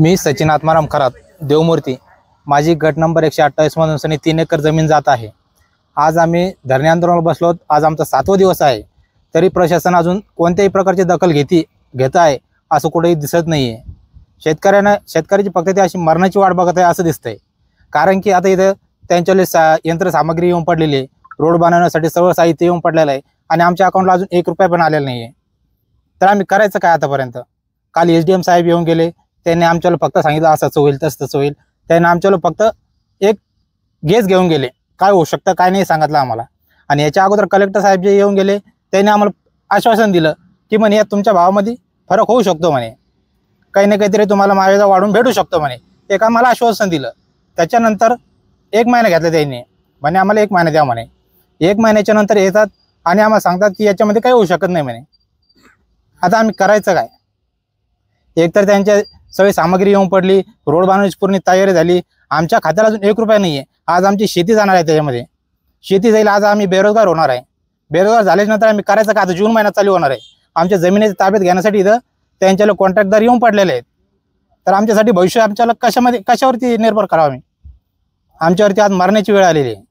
मी सचिन आत्माराम खरात देवमूर्ती। माझी गट नंबर 128 मधून 3 एकर जमीन जात आहे। आज आम्ही धरणे आंदोलनावर बसलो। आज आमचा 7वा दिवस आहे, तरी प्रशासन अजून कोणत्याही प्रकारची दखल घेत आहे असं कुठेही दिसत नाहीये। शेतकऱ्याची फक्त ती अशी मरणाची वाट बघत आहे असं दिसतंय। कारण की आता इथं त्यांच्याले यंत्रसामग्री येऊन पडलेली आहे, रोड बनवण्यासाठी सर्व साहित्य येऊन पडलेलं आहे आणि आमच्या अकाउंटला अजून 1 रुपया पण आलेला नाहीये। तर आम्ही करायचं काय आतापर्यंत? काल एसडीएम साहेब येऊन गेले, त्यांनी आमच्याला फक्त सांगितलं असंच होईल तसंच होईल। त्यांनी आमच्याला फक्त एक गेस घेऊन गेले, काय होऊ शकतं काय नाही सांगितलं आम्हाला। आणि याच्या अगोदर कलेक्टर साहेब जे येऊन गेले त्यांनी आम्हाला आश्वासन दिलं की म्हणे या तुमच्या भावामध्ये फरक होऊ शकतो म्हणे, काही ना काहीतरी तुम्हाला मावेजा वाढून भेटू शकतो म्हणे। एक आम्हाला आश्वासन दिलं। त्याच्यानंतर 1 महिना घेतला त्यांनी, म्हणे आम्हाला 1 महिना द्या म्हणे। 1 महिन्याच्या नंतर येतात आणि आम्हाला सांगतात की याच्यामध्ये काही होऊ शकत नाही म्हणे। आता आम्ही करायचं काय? एकतर त्यांच्या सगळी सामग्री येऊन पडली, रोड बनवण्याची पूर्ण तयारी झाली, आमच्या खात्याला अजून 1 रुपया नाही आहे। आज आमची शेती जाणार आहे, त्याच्यामध्ये शेती जाईल। आज आम्ही बेरोजगार होणार आहे। बेरोजगार झाल्यानंतर आम्ही करायचं का? आता जून महिना चालू होणार आहे। आमच्या जमिनीची ताब्यात घेण्यासाठी इथं त्यांच्याला कॉन्ट्रॅक्टदार येऊन पडलेले आहेत। तर आमच्यासाठी भविष्य आमच्याला कशावरती निर्भर करावं? आम्ही आमच्यावरती आज मरण्याची वेळ आलेली आहे।